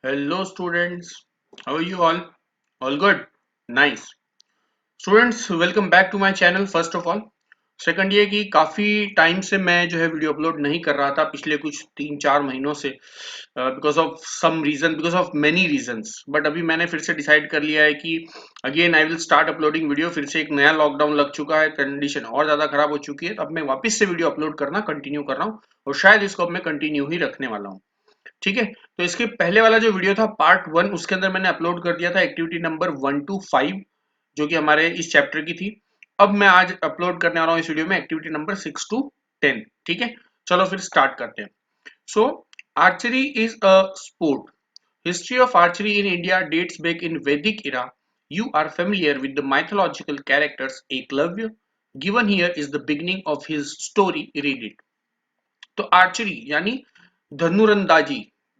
Hello students, how are you all? All good? Nice. Students, welcome back to my channel first of all. Second ये कि काफ़ी time से मैं जो है वीडियो अपलोड नहीं कर रहा था पिछले कुछ 3-4 महीनों से because of some reason because of many reasons but अभी मैंने फिर से डिसाइड कर लिया है कि again I will start uploading video. फिर से एक नया लॉकडाउन लग चुका है, कंडीशन और ज़्यादा खराब हो चुकी है, तो अब मैं वापस से वीडियो अपलोड करना कंटिन्यू कर रहा हूँ और शायद इसको अब मैं कंटिन्यू ही रखने वाला हूँ। ठीक है, तो इसके पहले वाला जो वीडियो था पार्ट 1, उसके अंदर मैंने अपलोड कर दिया था एक्टिविटी नंबर 1 to 5 जो कि हमारे इस चैप्टर की थी। अब मैं आज अपलोड करने वाला हूँ इस वीडियो में एक्टिविटी नंबर 6 to 10। ठीक है, चलो फिर स्टार्ट करते हैं। So archery is a sport. History of archery in India dates back in Vedic era. You are familiar with the mythological characters Eklavya. Given here is the beginning of his story. Read it. तो archery यानी धनुरंदाजी,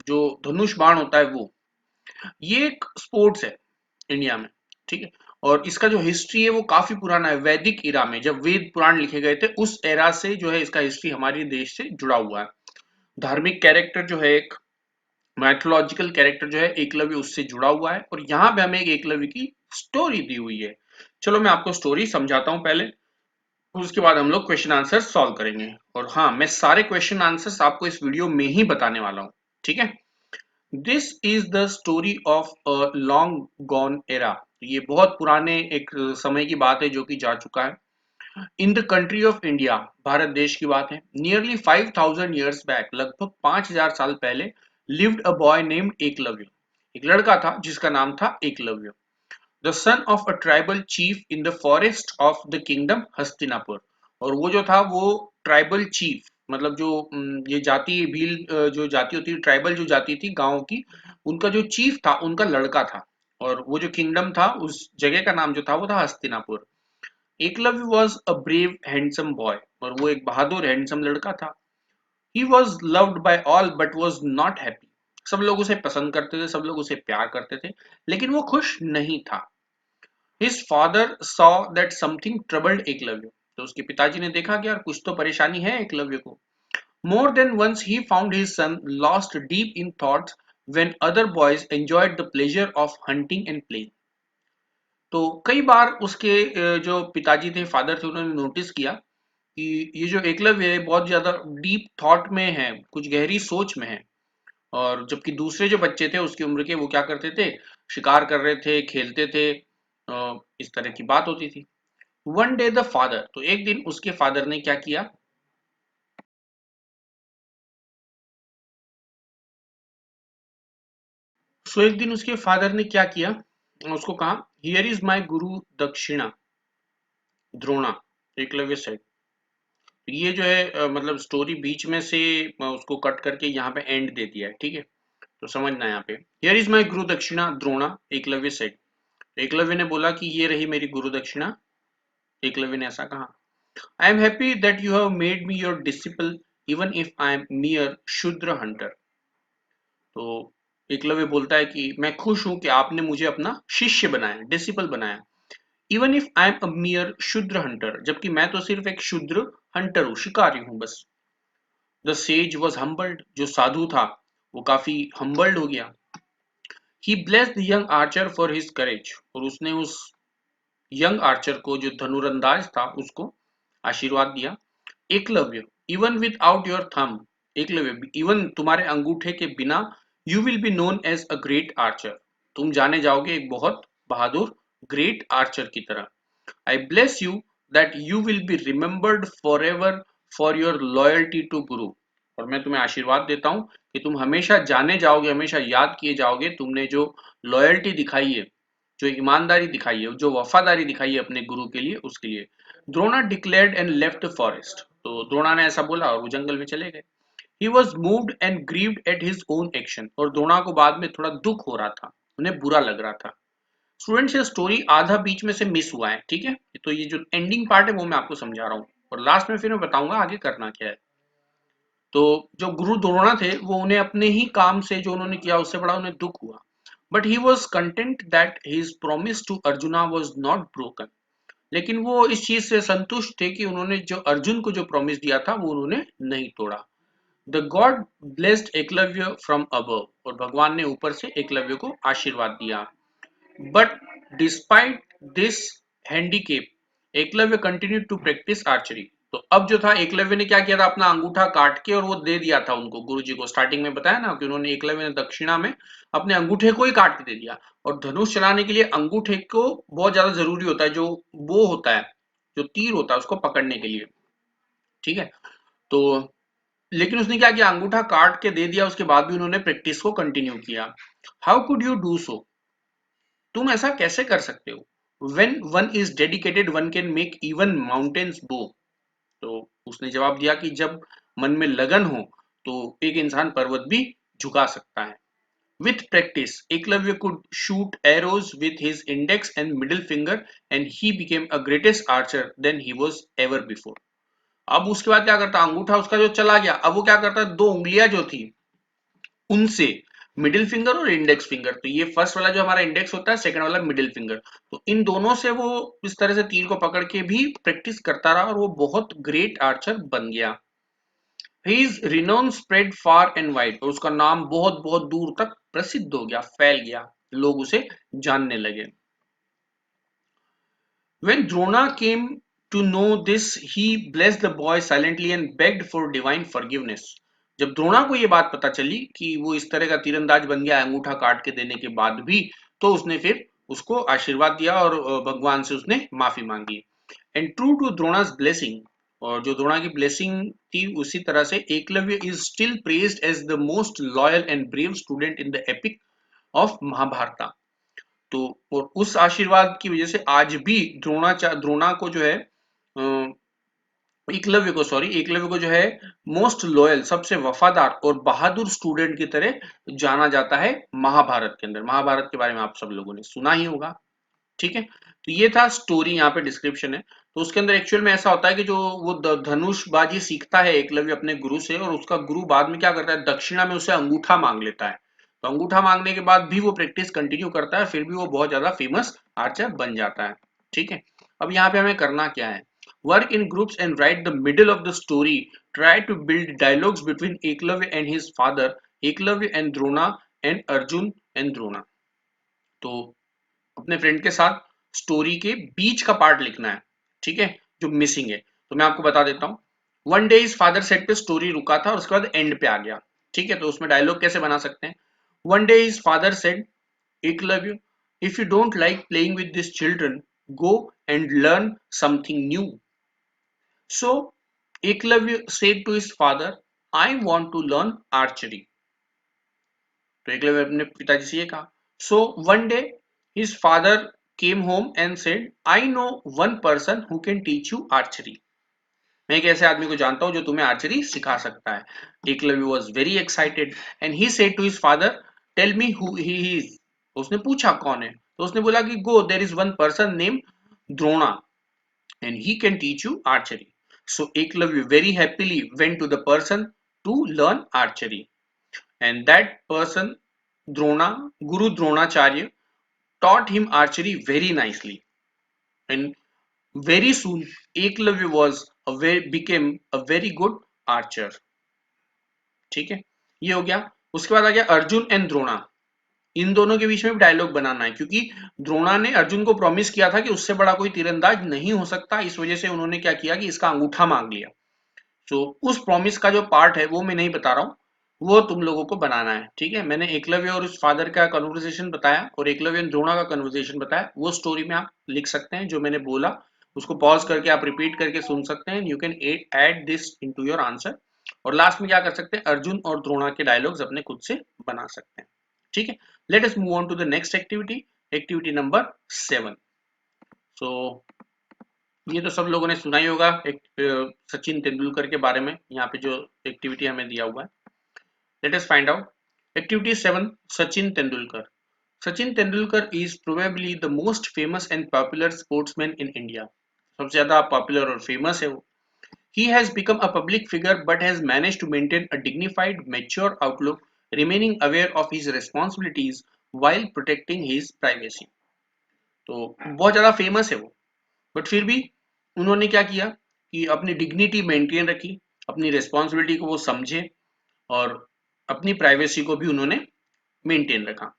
जो धनुष बाण होता है वो, ये एक sports है इंडिया में। ठीक है, और इसका जो हिस्ट्री है वो काफी पुराना है। वैदिक इरा में जब वेद पुराण लिखे गए थे उस एरा से जो है इसका हिस्ट्री हमारे देश से जुड़ा हुआ है। धार्मिक कैरेक्टर जो है, एक मैथोलॉजिकल कैरेक्टर जो है एकलव्य, उससे जुड़ा हुआ है और यहाँ पे हमें एक एकलव्य की स्टोरी दी हुई है। चलो मैं आपको स्टोरी समझाता हूँ पहले, उसके बाद हम लोग क्वेश्चन आंसर सॉल्व करेंगे। और हाँ, मैं सारे क्वेश्चन आंसर्स आपको इस वीडियो में ही बताने वाला हूँ। ठीक है, this is the story of a long gone era. ये बहुत पुराने एक समय की बात है जो कि जा चुका है। In the country of India, Bharat देश की बात है। नियरली 5000 ईयर्स बैक, लगभग 5000 साल पहले, lived a boy named Eklavya. एक लड़का था जिसका नाम था Eklavya. The son of a tribal chief in the forest of the kingdom Hastinapur. और वो जो था वो ट्राइबल चीफ, मतलब जो ये जाति भील, जो जाति होती है, ट्राइबल जो जाति थी गांव की, उनका जो चीफ था उनका लड़का था। और वो जो किंगडम था उस जगह का नाम जो था वो था Hastinapur. Eklavya was a brave handsome boy, और वो एक बहादुर हैंडसम लड़का था। He was loved by all but was not happy. सब लोग उसे पसंद करते थे, सब लोग उसे प्यार करते थे, लेकिन वो खुश नहीं था। His father saw that something troubled Eklavya. तो उसके पिताजी ने देखा कि यार कुछ तो परेशानी है एकलव्य को। More than once he found his son lost deep in thoughts when other boys enjoyed the pleasure of hunting and playing. तो कई बार उसके जो पिताजी थे, फादर थे, उन्होंने नोटिस किया कि ये जो एकलव्य है बहुत ज्यादा डीप थॉट में है, कुछ गहरी सोच में है। और जबकि दूसरे जो बच्चे थे उसकी उम्र के, वो क्या करते थे, शिकार कर रहे थे, खेलते थे, इस तरह की बात होती थी। वन डे द फादर, तो एक दिन उसके फादर ने क्या किया, सो एक दिन उसके फादर ने क्या किया, उसको कहा हियर इज माय गुरु दक्षिणा द्रोणा, एकलव्य सेड। ये जो है मतलब स्टोरी बीच में से उसको कट करके यहाँ पे एंड दे दिया है। ठीक है, तो समझना यहाँ पे, हियर इज माय गुरु दक्षिणा द्रोणा, एकलव्य सेड। एकलव्य ने बोला कि ये रही मेरी गुरु दक्षिणा। एकलव्य ने ऐसा कहा, I am happy that you have made me your disciple even if I am मियर शूद्र हंटर। तो एकलव्य बोलता है कि मैं खुश हूं कि आपने मुझे अपना शिष्य बनाया, डिसिपल बनाया। Even if I am a मियर शूद्र हंटर, जबकि मैं तो सिर्फ एक शूद्र हंटर हूं, शिकारी हूं बस। द सेज वॉज हम्बल्ड, जो साधु था वो काफी हम्बल्ड हो गया। He blessed the young archer for his courage, और उसने उस यंग आर्चर को, जो धनुरंदाज था, उसको आशीर्वाद दिया। Eklavya, even without your thumb, Eklavya even तुम्हारे अंगूठे के बिना, you will be known as a great archer, तुम जाने जाओगे एक बहुत बहादुर ग्रेट आर्चर की तरह। I bless you that you will be remembered for ever for your loyalty to guru. और मैं तुम्हें आशीर्वाद देता हूं कि तुम हमेशा जाने जाओगे, हमेशा याद किए जाओगे, तुमने जो लॉयल्टी दिखाई है, जो ईमानदारी दिखाई है, जो वफादारी दिखाई है अपने गुरु के लिए, उसके लिए। Drona declared and left forest, तो द्रोणा ने ऐसा बोला और वो जंगल में चले गए। He was moved and grieved at his own action, और द्रोणा को बाद में थोड़ा दुख हो रहा था, उन्हें बुरा लग रहा था। स्टूडेंट्स, ये स्टोरी आधा बीच में से मिस हुआ है। ठीक है, तो ये जो एंडिंग पार्ट है वो मैं आपको समझा रहा हूँ, और लास्ट में फिर मैं बताऊंगा आगे करना क्या है। तो जो गुरु द्रोणा थे वो, उन्हें अपने ही काम से जो उन्होंने किया उससे बड़ा उन्हें दुख हुआ। But he was content that his promise to Arjuna was not broken. लेकिन वो इस चीज से संतुष्ट थे कि उन्होंने जो अर्जुन को जो प्रॉमिस दिया था वो उन्होंने नहीं तोड़ा। The god blessed Eklavya from above, और भगवान ने ऊपर से एकलव्य को आशीर्वाद दिया। But despite this handicap Eklavya continued to practice archery. तो अब जो था एकलव्य ने क्या किया था, अपना अंगूठा काट के और वो दे दिया था उनको, गुरुजी को। स्टार्टिंग में बताया ना कि उन्होंने, एकलव्य ने दक्षिणा में अपने अंगूठे को ही काट के दे दिया। और धनुष चलाने के लिए अंगूठे को बहुत ज्यादा जरूरी होता है, जो वो होता है, जो तीर होता है उसको पकड़ने के लिए, ठीक है। तो लेकिन उसने क्या किया, अंगूठा काट के दे दिया, उसके बाद भी उन्होंने प्रैक्टिस को कंटिन्यू किया। How could you do so, तुम ऐसा कैसे कर सकते हो। When one is dedicated one can make even mountains बो। तो उसने जवाब दिया कि जब मन में लगन हो तो एक इंसान पर्वत भी झुका सकता है। With practice Eklavya could shoot arrows with his index and middle finger and he became a greatest archer than he was ever before. अब उसके बाद क्या करता, अंगूठा उसका जो चला गया, अब वो क्या करता, दो उंगलियां जो थी उनसे, मिडिल फिंगर और इंडेक्स फिंगर, तो ये फर्स्ट वाला जो हमारा इंडेक्स होता है, सेकंड वाला मिडिल फिंगर, तो इन दोनों से वो इस तरह से तीर को पकड़ के भी प्रैक्टिस करता रहा और वो बहुत ग्रेट आर्चर बन गया। His renown spread far and wide, और उसका नाम बहुत बहुत दूर तक प्रसिद्ध हो गया, फैल गया, लोग उसे जानने लगे। When Drona came to know this, he blessed the boy silently and begged for divine forgiveness. जब द्रोणा को ये बात पता चली कि वो इस तरह का तीरंदाज बन गया अंगूठा काट के देने के बाद भी, तो उसने फिर उसको आशीर्वाद दिया और भगवान से उसने माफी मांगी। And true to Drona's blessing, और जो द्रोणा की ब्लेसिंग थी उसी तरह से Eklavya is still praised as the most loyal and brave student in the epic of Mahabharata. तो और उस आशीर्वाद की वजह से आज भी द्रोणा को जो है, एकलव्य को जो है मोस्ट लॉयल, सबसे वफादार और बहादुर स्टूडेंट की तरह जाना जाता है महाभारत के अंदर। महाभारत के बारे में आप सब लोगों ने सुना ही होगा, ठीक है। तो ये था स्टोरी, यहाँ पे डिस्क्रिप्शन है। तो उसके अंदर एक्चुअल में ऐसा होता है कि जो वो धनुषबाजी सीखता है एकलव्य अपने गुरु से, और उसका गुरु बाद में क्या करता है, दक्षिणा में उसे अंगूठा मांग लेता है। तो अंगूठा मांगने के बाद भी वो प्रैक्टिस कंटिन्यू करता है, फिर भी वो बहुत ज्यादा फेमस आर्चर बन जाता है, ठीक है। अब यहाँ पे हमें करना क्या है, work in groups and write the middle of the story, try to build dialogues between Eklavya and his father, Eklavya and Drona, and Arjun and Drona. तो अपने फ्रेंड के साथ स्टोरी के बीच का पार्ट लिखना है, ठीक है, जो मिसिंग है। तो मैं आपको बता देता हूँ। One day is father set पे स्टोरी रुका था और उसके बाद एंड पे आ गया, ठीक है। तो उसमें डायलॉग कैसे बना सकते हैं, one day is father said Eklavya, if you don't like playing with this children, go and learn something new. So Eklavya said to his father, I want to learn archery. तो एकलव्य अपने पिताजी से ये कहा। So one day his father came home and said, I know one person who can teach you archery. मैं एक ऐसे आदमी को जानता हूं जो तुम्हें आर्चरी सिखा सकता है। Eklavya was very excited and he said to his father, tell me who he is. उसने पूछा कौन है, तो उसने बोला कि go, there is one person name Drona and he can teach you archery. So Eklavya very happily went to the person to learn archery, and that person, Drona, Guru Dronacharya, taught him archery very nicely, and very soon Eklavya became a very good archer, ठीक है। ये हो गया। उसके बाद आ गया Arjun and Drona. इन दोनों के बीच में भी डायलॉग बनाना है, क्योंकि द्रोणा ने अर्जुन को प्रॉमिस किया था कि उससे बड़ा कोई तीरंदाज नहीं हो सकता, इस वजह से उन्होंने क्या किया कि इसका अंगूठा मांग लिया। तो उस प्रॉमिस का जो पार्ट है वो मैं नहीं बता रहा हूँ, वो तुम लोगों को बनाना है, ठीक है। मैंने एकलव्य और उस फादर का कन्वर्सेशन बताया और एकलव्य एंड द्रोणा का कन्वर्सेशन बताया, वो स्टोरी में आप लिख सकते हैं। जो मैंने बोला उसको पॉज करके आप रिपीट करके सुन सकते हैं। You can add this into your answer, और लास्ट में क्या कर सकते हैं, अर्जुन और द्रोणा के डायलॉग्स अपने खुद से बना सकते हैं, ठीक है। Let us move on to the next activity, activity number 7। So ये तो सब लोगों ने सुना ही होगा, एक सचिन तेंदुलकर के बारे में, यहाँ पे जो एक्टिविटी हमें दिया हुआ है। Let us find out activity 7, Sachin Tendulkar. Sachin Tendulkar is probably the most famous and popular sportsman in India. सबसे ज्यादा पॉपुलर और फेमस है वो। He has become a public figure but has managed to maintain a dignified, mature outlook, remaining aware of his responsibilities while protecting his privacy. तो बहुत ज्यादा famous है वो, बट फिर भी उन्होंने क्या किया कि अपनी डिग्निटी मेंटेन रखी, अपनी रिस्पॉन्सिबिलिटी को वो समझे, और अपनी प्राइवेसी को भी उन्होंने मेंटेन रखा।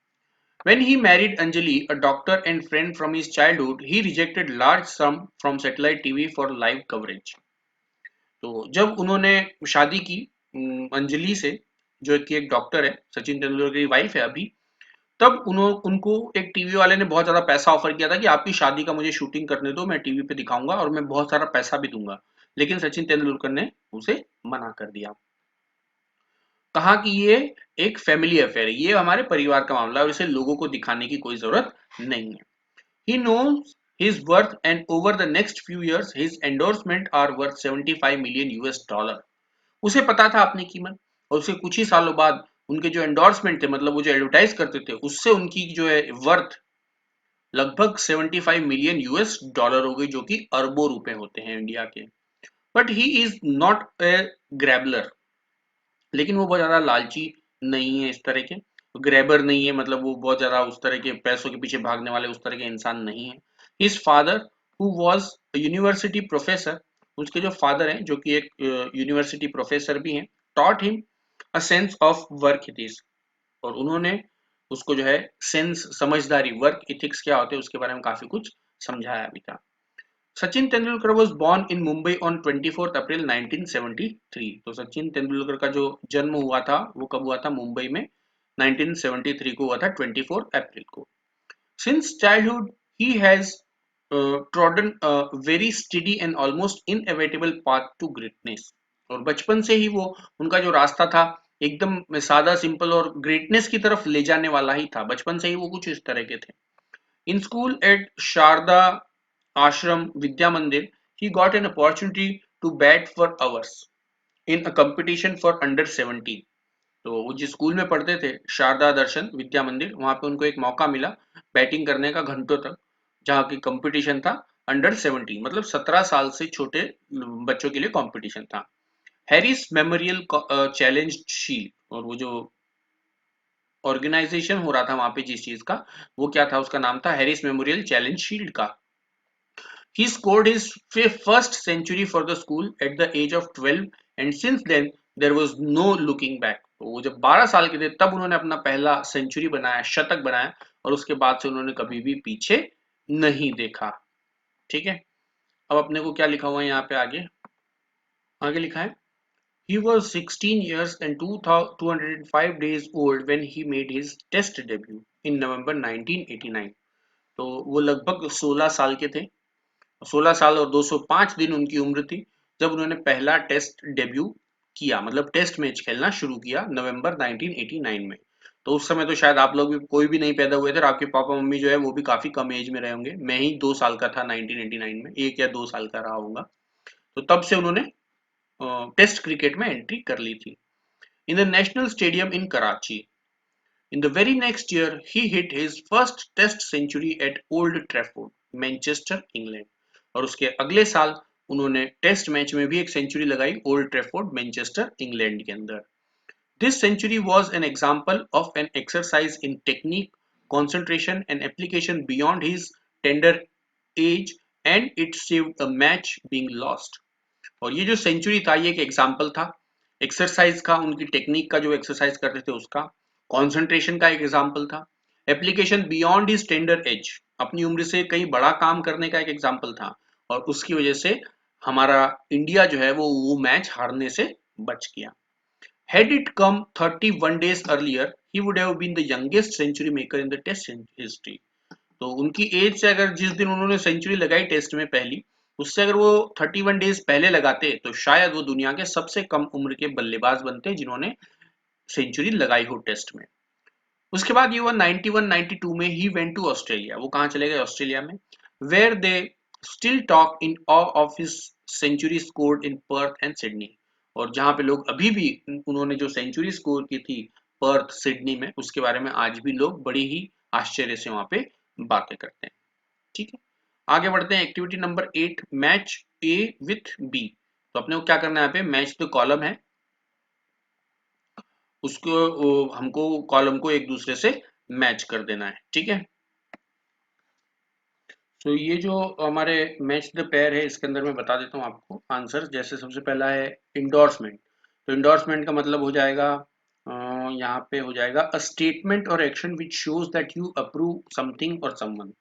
When he married Anjali, a doctor and friend from his childhood, he rejected large sum from satellite TV for live coverage. तो जब उन्होंने शादी की अंजलि से, जो कि एक डॉक्टर है, सचिन तेंदुलकर की वाइफ है अभी, तब उनको एक टीवी वाले ने बहुत ज्यादा पैसा ऑफर किया था कि आपकी शादी का मुझे शूटिंग करने दो, मैं टीवी पे दिखाऊंगा और मैं बहुत सारा पैसा भी दूंगा। लेकिन सचिन तेंदुलकर ने उसे मना कर दिया, कहा कि ये एक फैमिली अफेयर है, ये हमारे परिवार का मामला है और इसे लोगों को दिखाने की कोई जरूरत नहीं है। He knows his worth and over the next few years his endorsement are worth 75 million US dollar. उसे पता था अपनी कीमत, और उसके कुछ ही सालों बाद उनके जो एंडोर्समेंट थे, मतलब वो जो एडवर्टाइज करते थे, उससे उनकी जो है वर्थ लगभग 75 मिलियन यूएस डॉलर हो गई, जो कि अरबों रुपए होते हैं इंडिया के। But he is not a grabbler, लेकिन वो बहुत ज्यादा लालची नहीं है, इस तरह के ग्रैबर नहीं है, मतलब वो बहुत ज्यादा उस तरह के पैसों के पीछे भागने वाले उस तरह के इंसान नहीं है। His father who was university professor, उसके जो फादर हैं जो कि एक यूनिवर्सिटी प्रोफेसर भी हैं, taught him a sense of work ethics, और उन्होंने उसको जो है सेंस, समझदारी, वर्क इथिक्स क्या होते हैं उसके बारे में काफी कुछ समझाया भी था। Sachin Tendulkar was born in Mumbai on 24th April 1973। तो सचिन तेंदुलकर का जो जन्म हुआ था वो कब हुआ था? मुंबई में 1973 को हुआ था, 24 अप्रैल को। Since childhood he has trodden a very steady and almost inevitable path to greatness। और बचपन से ही वो, उनका जो रास्ता था एकदम सादा सिंपल और ग्रेटनेस की तरफ ले जाने वाला ही था। बचपन से ही वो कुछ इस तरह के थे। In school at Sharda Ashram Vidya Mandir, he got an opportunity to bat for hours in a competition for under 17। तो वो जिस स्कूल में पढ़ते थे, शारदा दर्शन विद्या मंदिर, वहां पे उनको एक मौका मिला बैटिंग करने का घंटों तक, जहाँ की कंपटीशन था अंडर 17, मतलब 17 साल से छोटे बच्चों के लिए कंपटीशन था। हैरिस मेमोरियल चैलेंज शील्ड, और वो जो ऑर्गेनाइजेशन हो रहा था वहां पे जिस चीज का, वो क्या था? उसका नाम था हैरिस मेमोरियल चैलेंज शील्ड का। He scored his first century for the school at the age of 12 and since then there was no looking back। तो वो जब 12 साल के थे तब उन्होंने अपना पहला सेंचुरी बनाया, शतक बनाया, और उसके बाद से उन्होंने कभी भी पीछे नहीं देखा। ठीक है, अब अपने को क्या लिखा हुआ है यहाँ पे? आगे आगे लिखा है he was 16 years and 205 days old when he made his test debut in November 1989। तो वो लगभग 16 साल के थे, 16 साल और 205 दिन उनकी उम्र थी जब उन्होंने पहला टेस्ट डेब्यू किया, मतलब टेस्ट मैच खेलना शुरू किया नवंबर 1989 में। तो उस समय तो शायद आप लोग भी कोई भी नहीं पैदा हुए थे, और आपके पापा मम्मी जो है वो भी काफी कम एज में रहे होंगे। मैं ही 2 साल का था 1989 में, 1 या 2 साल का रहा होगा। तो तब से उन्होंने टेस्ट क्रिकेट में एंट्री कर ली थी। In the national stadium in Karachi, in the very next year, he hit his first Test century at Old Trafford, Manchester, England. और उसके अगले साल उन्होंने टेस्ट मैच में भी एक सेंचुरी लगाई ओल्ड ट्रैफोर्ड, मैनचेस्टर, इंग्लैंड के अंदर। This century was an example of an exercise in technique, concentration, and application beyond his tender age, and it saved a match being lost। और ये जो century था ये एक एग्जाम्पल था एक्सरसाइज का, उनकी टेक्निक का, जो एक्सरसाइज करते थे उसका, कॉन्सेंट्रेशन का एक एग्जाम्पल था, application beyond his tender as, अपनी उम्र से कहीं बड़ा काम करने का एक एग्जाम्पल था, और उसकी वजह से हमारा इंडिया जो है वो मैच हारने से बच गया। Had it come 31 days earlier, he would have been the youngest century maker in the test history। तो उनकी एज से अगर जिस दिन उन्होंने सेंचुरी लगाई टेस्ट में पहली, उससे अगर वो 31 डेज पहले लगाते तो शायद वो दुनिया के सबसे कम उम्र के बल्लेबाज बनते जिन्होंने सेंचुरी लगाई हो टेस्ट में। उसके बाद ये हुआ 91-92 में, ही वेंट टू ऑस्ट्रेलिया। वो कहाँ चले गए? ऑस्ट्रेलिया में। Where they still talk in awe of his century scored in Perth and Sydney, और जहाँ पे लोग अभी भी उन्होंने जो सेंचुरी स्कोर की थी पर्थ, सिडनी में, उसके बारे में आज भी लोग बड़ी ही आश्चर्य से वहां पे बातें करते हैं। ठीक है, आगे बढ़ते हैं। Activity number 8, match A with B. तो अपने को क्या करना है? यहाँ पे मैच द कॉलम है, उसको हमको कॉलम को एक दूसरे से मैच कर देना है। ठीक है, तो ये जो हमारे मैच द पेयर है, इसके अंदर मैं बता देता हूँ आपको आंसर। जैसे सबसे पहला है इंडोर्समेंट। तो इंडोर्समेंट का मतलब हो जाएगा यहाँ पे हो जाएगा अ स्टेटमेंट और action which shows that you approve something और समवन।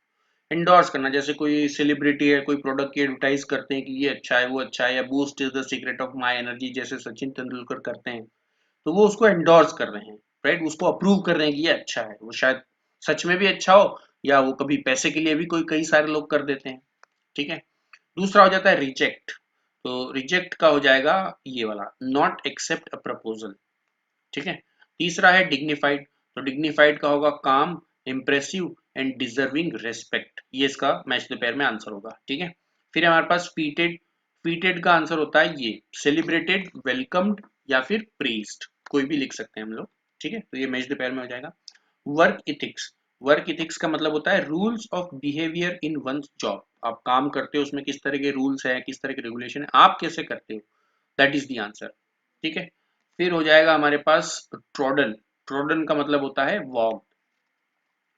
इंडोर्स करना, जैसे कोई सेलिब्रिटी है, कोई प्रोडक्ट की एडवर्टाइज करते हैं कि ये अच्छा है, वो अच्छा है, या boost is the secret of my energy जैसे सचिन तेंदुलकर करते हैं, तो वो उसको एंडोर्स कर रहे हैं, राइट, उसको अप्रूव कर रहे हैं कि ये अच्छा है। वो शायद सच में भी अच्छा हो, या वो कभी पैसे के लिए भी कोई कई सारे लोग कर देते हैं, ठीक है। दूसरा हो जाता है रिजेक्ट। तो रिजेक्ट का हो जाएगा ये वाला, नॉट एक्सेप्ट अ प्रपोजल, ठीक है। तीसरा है डिग्निफाइड। तो डिग्निफाइड का होगा काम, इम्प्रेसिव एंड डिजर्विंग रेस्पेक्ट। ये इसका मैच द पेयर में आंसर होगा, ठीक है। फिर हमारे पास फीटेड। फीटेड का आंसर होता है ये, सेलिब्रेटेड, वेलकम्ड या फिर प्रेज्ड, कोई भी लिख सकते हैं हम लोग, ठीक है। तो ये मैच द पेयर में हो जाएगा। Work ethics. वर्क इथिक्स का मतलब होता है rules of behaviour in one's job. आप काम करते हो, उसमें किस तरह के रूल्स है, किस तरह के रेगुलेशन है, आप कैसे करते हो, दैट इज द आंसर, ठीक है। फिर हो जाएगा हमारे पास ट्रॉडन। ट्रॉडन का मतलब होता है वॉक,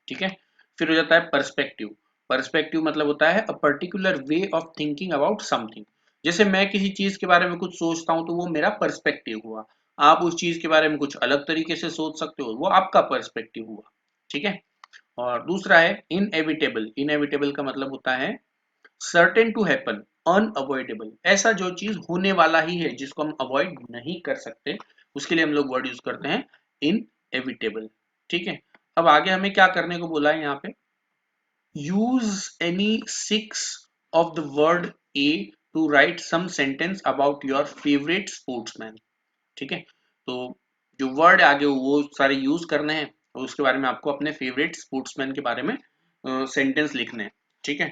ठीक है। फिर हो जाता है पर्सपेक्टिव। पर्सपेक्टिव मतलब होता है a particular way of thinking about something. जैसे मैं किसी चीज के बारे में कुछ सोचता हूं तो वो मेरा पर्सपेक्टिव हुआ। आप उस चीज के बारे में कुछ अलग तरीके से सोच सकते हो, वो आपका पर्सपेक्टिव हुआ, ठीक है। और दूसरा है इनएविटेबल। इनएविटेबल का मतलब होता है सर्टेन टू हैपन, अनअवॉइडेबल, ऐसा जो चीज होने वाला ही है, जिसको हम अवॉइड नहीं कर सकते, उसके लिए हम लोग वर्ड यूज करते हैं इनएविटेबल, ठीक है। अब आगे हमें क्या करने को बोला है यहाँ पे, use any six of the word A to write some sentence about your favourite sportsman, ठीक है। तो जो वर्ड आगे वो सारे यूज करने हैं, और उसके बारे में आपको अपने फेवरेट स्पोर्ट्समैन के बारे में सेंटेंस लिखने हैं, ठीक है।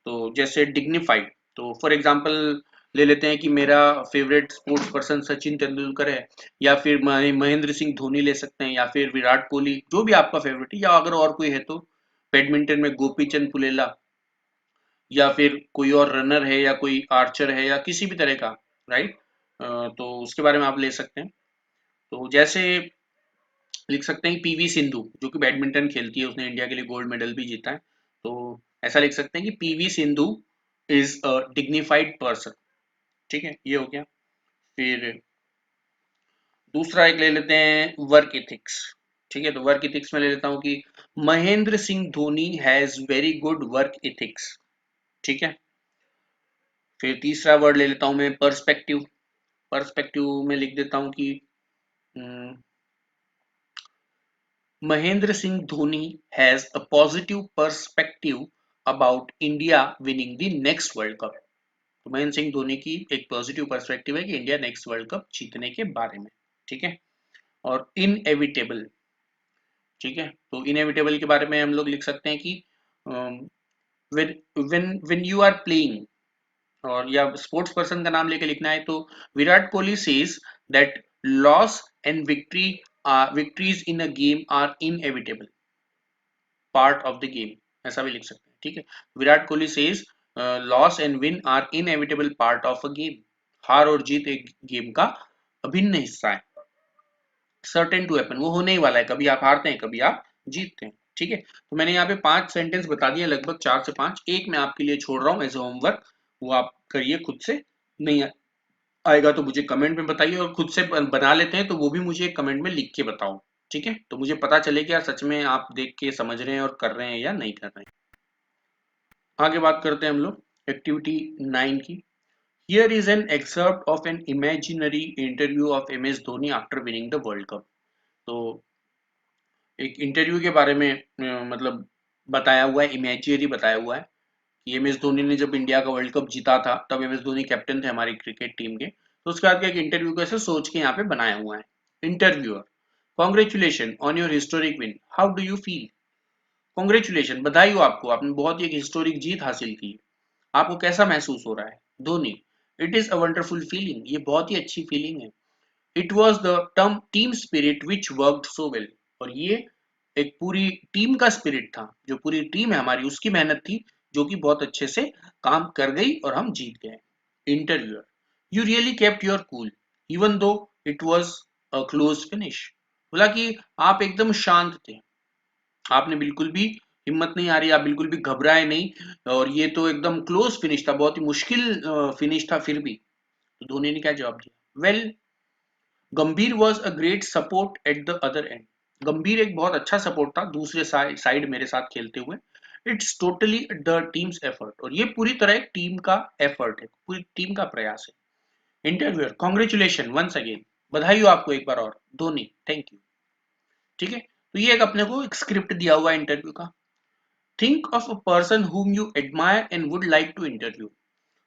तो जैसे डिग्निफाइड, तो फॉर एग्जांपल ले लेते हैं कि मेरा favourite sports person Sachin Tendulkar है, या फिर महेंद्र सिंह धोनी ले सकते हैं, या फिर विराट कोहली, जो भी आपका फेवरेट है, या अगर और कोई है तो बैडमिंटन में गोपी चंद पुलेला, या फिर कोई और रनर है, या कोई आर्चर है, या किसी भी तरह का, राइट। तो उसके बारे में आप ले सकते हैं। तो जैसे लिख सकते हैं पीवी सिंधु, जो कि बैडमिंटन खेलती है, उसने इंडिया के लिए गोल्ड मेडल भी जीता है, तो ऐसा लिख सकते हैं कि PV Sindhu is a dignified person, ठीक है, ये हो गया। फिर दूसरा एक ले लेते हैं वर्क इथिक्स, ठीक है। तो वर्क इथिक्स में ले लेता हूं कि Mahendra Singh Dhoni has very good work ethics, ठीक है। फिर तीसरा वर्ड ले लेता हूं मैं पर्सपेक्टिव। पर्सपेक्टिव में लिख देता हूं कि hmm, Mahendra Singh Dhoni has a positive perspective about India winning the next world cup. तो महेंद्र सिंह धोनी की एक पॉजिटिव पर्सपेक्टिव है कि इंडिया नेक्स्ट वर्ल्ड कप जीतने के बारे में, ठीक है। और इनएविटेबल, ठीक है। तो इनएविटेबल के बारे में हम लोग लिख सकते हैं कि when when you are playing, और या स्पोर्ट्स पर्सन का नाम लेके लिखना है तो Virat Kohli says that loss and victories in a game are inevitable part of the game, ऐसा भी लिख सकते हैं, ठीक है। Virat Kohli says loss and win are inevitable part of a game. हार और जीत एक गेम का अभिन्न हिस्सा है। सर्टेन टू हैपन, वो होने ही वाला है, कभी आप हारते हैं, कभी आप जीतते हैं, ठीक है। तो मैंने यहाँ पे 5 सेंटेंस बता दिए, लगभग 4 से 5, एक मैं आपके लिए छोड़ रहा हूँ एज होमवर्क, वो आप करिए खुद से। नहीं आएगा तो मुझे कमेंट में बताइए, और खुद से बना लेते हैं तो वो भी मुझे कमेंट में लिख के बताओ, ठीक है। तो मुझे पता चले कि यार सच में आप देख के समझ रहे हैं और कर रहे हैं या नहीं कर रहे हैं। आगे बात करते हैं हम लोग एक्टिविटी 9 की। Here is an excerpt of an imaginary interview of M S Dhoni after winning the world cup. तो एक इंटरव्यू के बारे में मतलब बताया हुआ है, इमेजिनरी बताया हुआ है कि एम एस धोनी ने जब इंडिया का वर्ल्ड कप जीता था, तब एम एस धोनी कैप्टन थे हमारी क्रिकेट टीम के, तो उसके बाद एक इंटरव्यू को ऐसे सोच के यहाँ पे बनाया हुआ है। Interviewer, congratulation on your historic win, how do you feel. Congratulation, बधाई हो आपको, आपने बहुत ही एक हिस्टोरिक जीत हासिल की, आपको कैसा महसूस हो रहा है। Dhoni, it is a wonderful feeling, ये बहुत ही अच्छी फीलिंग है। It was the term team spirit which worked so well, और ये एक पूरी टीम का स्पिरिट था, जो पूरी टीम है हमारी उसकी मेहनत थी, जो कि बहुत अच्छे से काम कर गई और हम जीत गए। Interviewer, you really kept your cool even though it was a close finish. बोला कि आप एकदम शांत थे, आपने बिल्कुल भी हिम्मत नहीं आ रही, आप बिल्कुल भी घबराए नहीं, और ये तो एकदम क्लोज फिनिश था, बहुत ही मुश्किल फिनिश था फिर भी। तो धोनी ने क्या जवाब दिया, वेल गंभीर was a great support at the other and. गंभीर एक बहुत अच्छा सपोर्ट था दूसरे साइड मेरे साथ खेलते हुए। It's totally the teams effort, और ये पूरी तरह एक टीम का एफर्ट है, पूरी टीम का प्रयास है। इंटरव्यूअर, कॉन्ग्रेचुलेशन वंस अगेन, बधाई हो आपको एक बार और, धोनी, थैंक यू। ठीक है, तो ये एक अपने को एक स्क्रिप्ट दिया हुआ है इंटरव्यू का। Think of a person whom you admire and would like to interview।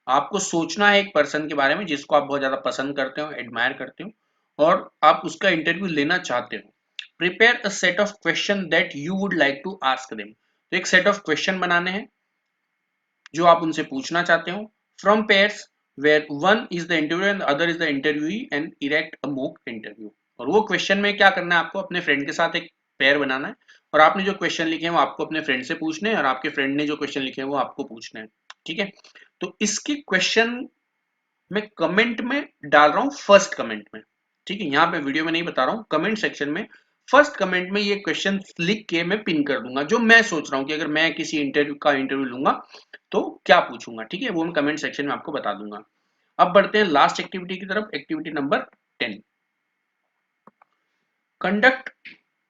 आपको सोचना है एक पर्सन के बारे में जिसको आप बहुत ज्यादा पसंद करते हो, एडमायर करते हो, और आप उसका इंटरव्यू लेना चाहते हो। Prepare a set of question that you would like to ask them. तो एक सेट ऑफ क्वेश्चन बनाने हैं जो आप उनसे पूछना चाहते हो। From pairs where one is the interview and other is the interviewee and erect a mock interview. और वो क्वेश्चन में क्या करना है, आपको अपने फ्रेंड के साथ एक पेयर बनाना है, और आपने जो क्वेश्चन लिखे हैं वो आपको अपने फ्रेंड से पूछने हैं, और आपके फ्रेंड ने जो क्वेश्चन लिखे हैं वो आपको पूछने हैं। ठीक है, तो इसके क्वेश्चन मैं कमेंट में डाल रहा हूँ, फर्स्ट कमेंट में। ठीक है, यहाँ पे वीडियो में नहीं बता रहा हूँ, कमेंट सेक्शन में फर्स्ट कमेंट में ये क्वेश्चन लिख के मैं पिन कर दूंगा, जो मैं सोच रहा हूँ कि अगर मैं किसी इंटरव्यू लूंगा तो क्या पूछूंगा। ठीक है, वो मैं कमेंट सेक्शन में आपको बता दूंगा। अब बढ़ते हैं लास्ट एक्टिविटी की तरफ, एक्टिविटी नंबर 10। कंडक्ट,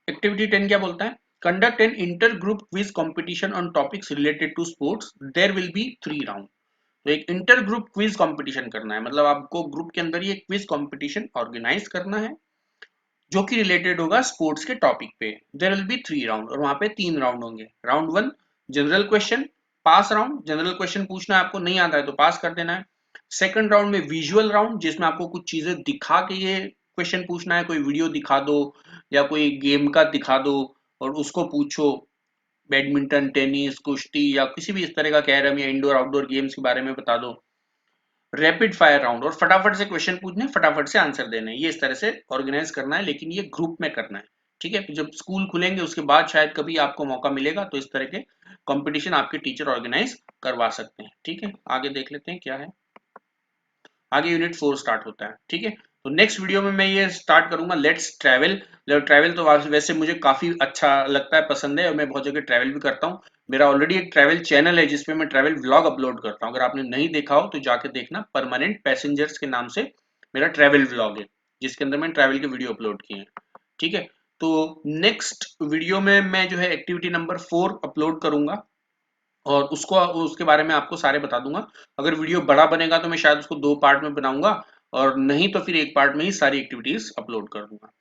एक्टिविटी 10 क्या बोलता है? Conduct an inter group quiz competition on topics related to sports, there will be 3 round. तो एक इंटर ग्रुप क्विज कंपटीशन करना है, मतलब आपको ग्रुप के अंदर ये क्विज कंपटीशन ऑर्गेनाइज करना है जो कि रिलेटेड होगा स्पोर्ट्स के टॉपिक पे। देयर विल बी 3 राउंड, और वहां पे 3 राउंड होंगे। राउंड 1 जनरल क्वेश्चन, पास राउंड, जनरल क्वेश्चन पूछना है आपको, नहीं आता है तो पास कर देना है। सेकंड राउंड में विजुअल राउंड, जिसमें आपको कुछ चीजें दिखा के ये क्वेश्चन पूछना है, कोई वीडियो दिखा दो या कोई गेम का दिखा दो और उसको पूछो। बैडमिंटन, टेनिस, कुश्ती या किसी भी इस तरह का, कैरम या इंडोर आउटडोर गेम्स के बारे में बता दो। रैपिड फायर राउंड, और फटाफट से क्वेश्चन पूछने, फटाफट से आंसर देने, ये इस तरह से ऑर्गेनाइज करना है, लेकिन ये ग्रुप में करना है। ठीक है, जब स्कूल खुलेंगे उसके बाद शायद कभी आपको मौका मिलेगा तो इस तरह के कंपटीशन आपके टीचर ऑर्गेनाइज करवा सकते हैं। ठीक है, आगे देख लेते हैं क्या है। आगे यूनिट 4 स्टार्ट होता है। ठीक है, तो नेक्स्ट वीडियो में मैं ये स्टार्ट करूंगा, लेट्स ट्रैवल। ट्रैवल तो वैसे मुझे काफी अच्छा लगता है, पसंद है, और मैं बहुत जगह ट्रैवल भी करता हूँ। मेरा ऑलरेडी एक ट्रैवल चैनल है जिसपे मैं ट्रैवल व्लॉग अपलोड करता हूँ, अगर आपने नहीं देखा हो तो जाके देखना। परमानेंट पैसेंजर्स के नाम से मेरा ट्रैवल व्लॉग है, जिसके अंदर मैंने ट्रैवल के वीडियो अपलोड किए हैं। ठीक है, तो नेक्स्ट वीडियो में मैं जो है एक्टिविटी नंबर 4 अपलोड करूंगा, और उसको उसके बारे में आपको सारे बता दूंगा। अगर वीडियो बड़ा बनेगा तो मैं शायद उसको 2 पार्ट में बनाऊंगा, और नहीं तो फिर एक पार्ट में ही सारी एक्टिविटीज अपलोड कर दूंगा।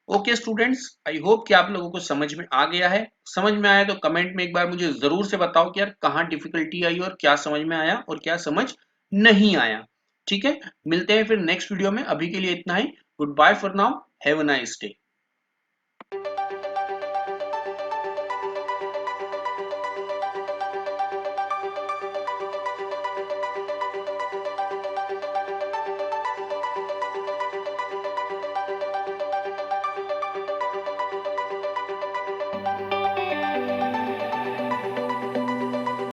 ओके स्टूडेंट्स, आई होप कि आप लोगों को समझ में आ गया है। समझ में आया तो कमेंट में एक बार मुझे जरूर से बताओ कि यार कहाँ डिफिकल्टी आई और क्या समझ में आया और क्या समझ नहीं आया। ठीक है, मिलते हैं फिर नेक्स्ट वीडियो में, अभी के लिए इतना ही। Goodbye for now, have a nice day.